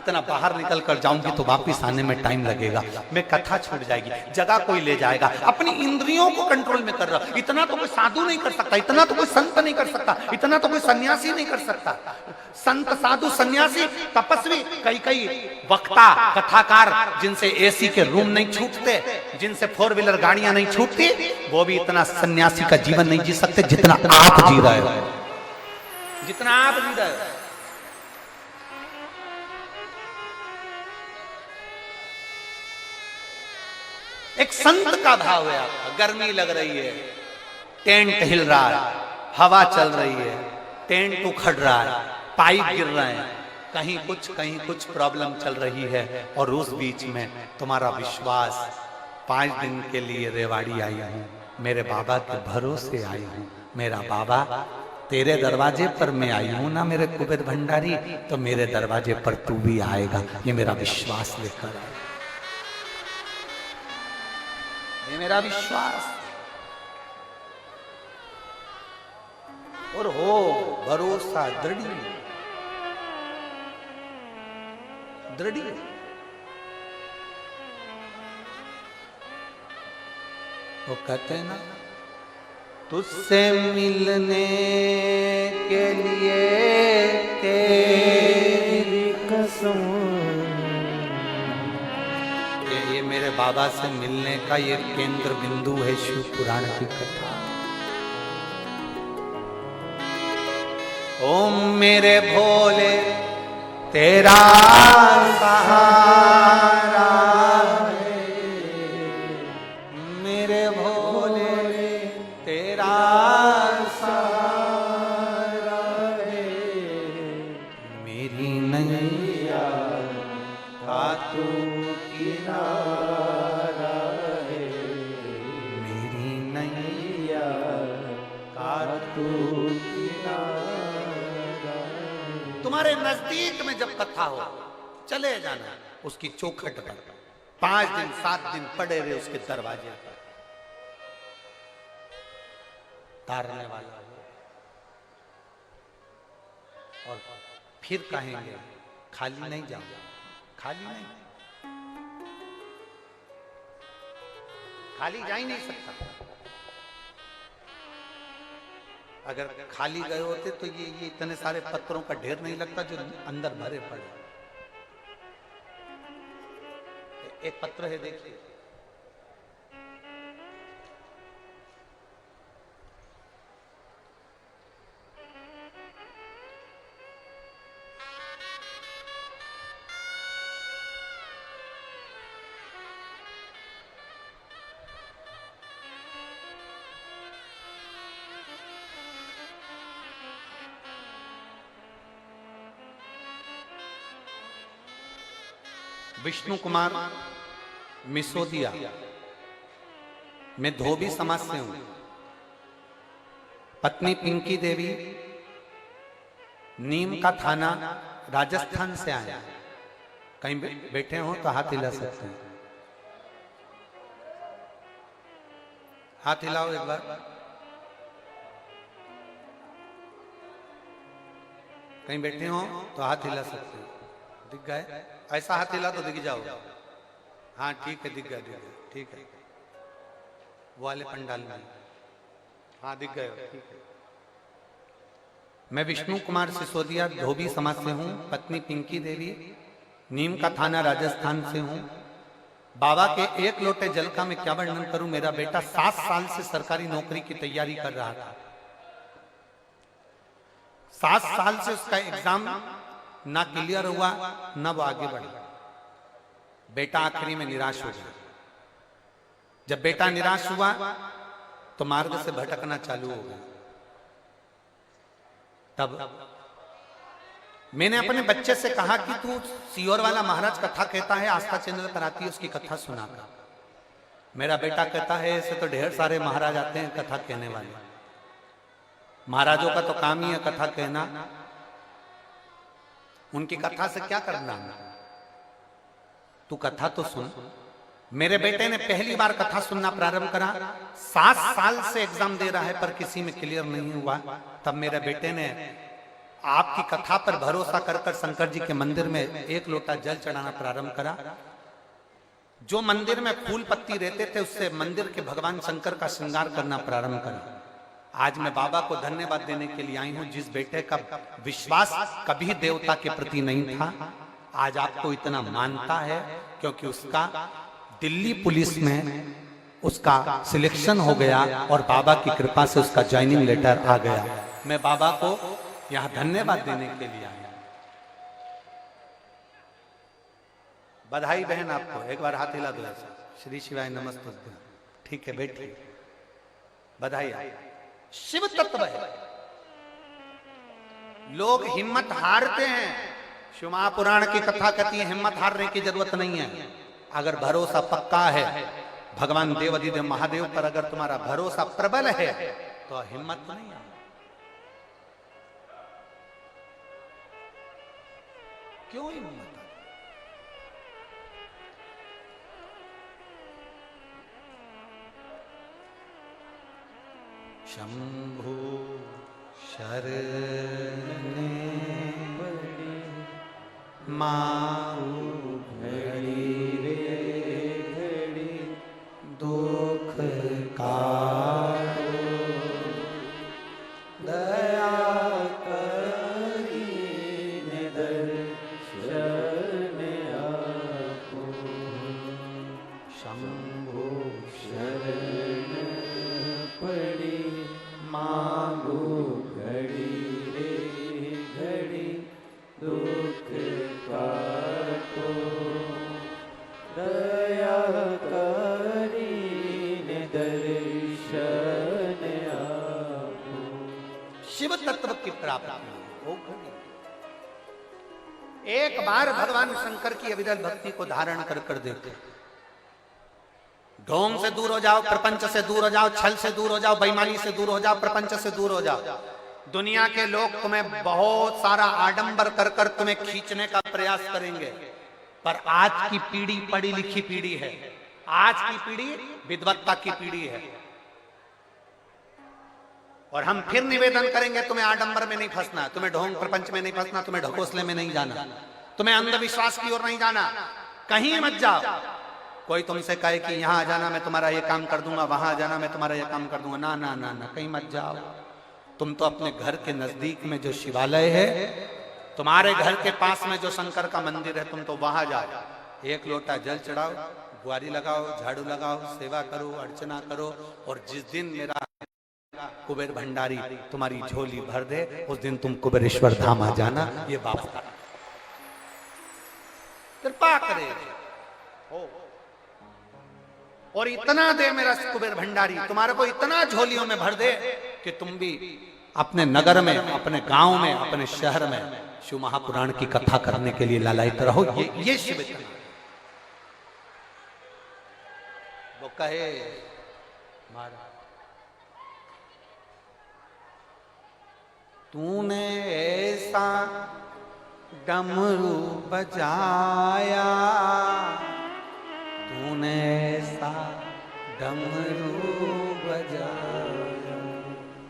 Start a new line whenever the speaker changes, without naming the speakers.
इतना बाहर निकल कर जाऊंगी तो वापिस आने में टाइम लगेगा, मैं कथा छूट जाएगी, जगह कोई ले जाएगा। अपनी इंद्रियों को कंट्रोल में कर रहा। इतना तो कोई साधु नहीं कर सकता, इतना तो कोई संत नहीं कर सकता, इतना तो कोई सन्यासी नहीं कर सकता। संत साधु सन्यासी तपस्वी, कई वक्ता कथाकार जिनसे एसी के रूम नहीं छूटते, जिनसे 4 व्हीलर गाड़ियां नहीं छूटती, वो भी इतना सन्यासी का जीवन नहीं जी सकते जितना आप जी रहे हो, जितना आप जी रहे हो। एक संत का भाव है आपका। गर्मी लग रही है, टेंट हिल रहा है, हवा चल रही है, टेंट उखड़ रहा है, पाइप गिर रहे हैं, कहीं कुछ प्रॉब्लम चल रही है, और उस बीच में तुम्हारा विश्वास 5 दिन के लिए रेवाड़ी आई हूं, मेरे बाबा के भरोसे आई हूं, मेरा बाबा तेरे दरवाजे पर मैं आई हूं ना मेरे कुबेर भंडारी, तो मेरे दरवाजे पर तू भी आएगा, ये मेरा विश्वास लेकर आए, ये मेरा विश्वास। और हो भरोसा दृढ़, वो कहते ना, तुझसे मिलने के लिए तेरी कसम, ये मेरे बाबा से मिलने का ये केंद्र बिंदु है शिव पुराण की कथा। ओम मेरे भोले तेरा सहारा है, मेरे भोले तेरा सहारा है, मेरी नैया का तू किनारा है, मेरी नैया का तू किनारा। तुम्हारे नजदीक में जब कथा हो चले जाना उसकी चौखट पर, 5 दिन 7 दिन पड़े रहे उसके दरवाजे पर, तारने वाला हो, और फिर कहेंगे खाली नहीं जाओ, खाली नहीं, खाली जा ही नहीं सकता। अगर खाली गए होते तो ये इतने सारे पत्थरों का ढेर नहीं लगता जो अंदर भरे पड़े। एक पत्र है, देखिए, विष्णु कुमार मिसोदिया, मैं धोबी समाज से हूं, पत्नी पिंकी देवी नीम का थाना राजस्थान से आया। कहीं बैठे हो तो हाथ हिला सकते हैं, हाथ हिलाओ एक बार। कहीं बैठे हो तो हाथ हिला सकते हैं, दिख गए? ऐसा हाथ हिला तो दिख जाओ। हाँ ठीक है, दिख गया, ठीक है। वो वाले पंडाल में, हाँ दिख गए, ठीक है। मैं विष्णु कुमार सिसोदिया धोबी समाज से हूँ, पत्नी पिंकी देवी नीम का थाना राजस्थान से हूँ। बाबा के 1 लोटे जल का मैं क्या वर्णन करूं। मेरा बेटा 7 साल से सरकारी नौकरी की तैयारी कर रहा था। 7 साल से उसका एग्जाम ना क्लियर हुआ, ना वो आगे बढ़ा। बेटा आखिरी में निराश हो गया। जब बेटा निराश हुआ तो मार्ग से भटकना चालू हो गया। तब मैंने अपने बच्चे से कहा कि तू सीहोर वाला महाराज कथा कहता है, आस्था चैनल कराती है, उसकी कथा सुनाता। मेरा बेटा कहता है ऐसे तो ढेर सारे महाराज आते हैं कथा कहने वाले, महाराजों का तो काम ही है कथा कहना, उनकी कथा से क्या करना है, तू कथा तो सुन। मेरे बेटे ने पहली बार कथा सुनना प्रारंभ करा। 7 साल से एग्जाम दे रहा है पर किसी में क्लियर नहीं हुआ। तब मेरे बेटे ने आपकी कथा पर भरोसा कर कर शंकर जी के मंदिर में एक लोटा जल चढ़ाना प्रारंभ करा। जो मंदिर में फूल पत्ती रहते थे उससे मंदिर के भगवान शंकर का श्रृंगार करना प्रारंभ करा। आज मैं बाबा को धन्यवाद देने के लिए आई हूं, जिस बेटे का विश्वास कभी देवता के प्रति नहीं था, आज आपको इतना मानता है, क्योंकि उसका दिल्ली पुलिस में उसका सिलेक्शन हो गया और बाबा की कृपा से उसका ज्वाइनिंग लेटर आ गया। मैं बाबा को यहां धन्यवाद देने के लिए आया। बधाई बहन आपको, एक बार हाथ हिला दो ऐसा, श्री शिवाय नमस्ते। ठीक है बैठिए, बधाई। शिव तत्व है, लोग हिम्मत हारते हैं। शिव महापुराण की कथा कहती है हिम्मत हारने की जरूरत नहीं है। अगर भरोसा पक्का है भगवान देवाधिदेव महादेव पर, अगर तुम्हारा भरोसा प्रबल है तो हिम्मत नहीं है। क्यों हिम्मत? शंभु शरणे माऊ घड़ी रे घड़ी दुख काटो, दया करीने दर्शन आपो। शंभु शरण पड़ी मांगो घड़ी रे घड़ी दुख काटो, दया करीने दर्शन आपो। शिव तत्व की प्राप्ति हो गई। एक बार भगवान शंकर की अविरल भक्ति को धारण कर कर देते। ढोंग से दूर हो जाओ, प्रपंच से दूर हो जाओ, छल से दूर हो जाओ, बेईमानी से दूर हो जाओ, प्रपंच से दूर हो जाओ। दुनिया के लोग तुम्हें बहुत सारा आडंबर कर कर तुम्हें खींचने का प्रयास करेंगे, पर आज की पीढ़ी पढ़ी लिखी पीढ़ी है, आज की पीढ़ी विद्वत्ता की पीढ़ी है। और हम फिर निवेदन करेंगे तुम्हें आडंबर में नहीं फंसना, तुम्हें ढोंग प्रपंच में नहीं फंसना, तुम्हें ढकोसले में नहीं जाना, तुम्हें अंधविश्वास की ओर नहीं जाना, कहीं मत जाओ। कोई तुमसे कहे कि यहां आ जाना मैं तुम्हारा ये काम कर दूंगा, वहां आ जाना मैं तुम्हारा ये काम कर दूंगा, ना ना ना ना, कहीं मत जाओ। तुम तो अपने घर के नजदीक में जो शिवालय है, तुम्हारे घर के पास में जो शंकर का मंदिर है, तुम तो वहां जाओ, एक लोटा जल चढ़ाओ, गुआरी लगाओ, झाड़ू लगाओ, सेवा करो, अर्चना करो। और जिस दिन मेरा कुबेर भंडारी तुम्हारी झोली भर दे, उस दिन तुम कुबेरेश्वर धाम आ जाना। ये बाप कृपा करे हो। और इतना दे मेरा कुबेर भंडारी, तुम्हारे को इतना झोलियों में भर दे कि तुम भी अपने नगर में, अपने गांव में, अपने शहर में शिव महापुराण की कथा करने के लिए लालायित रहो। ये शिव वो कहे तूने ऐसा डमरू बजाया, तूने ऐसा डमरू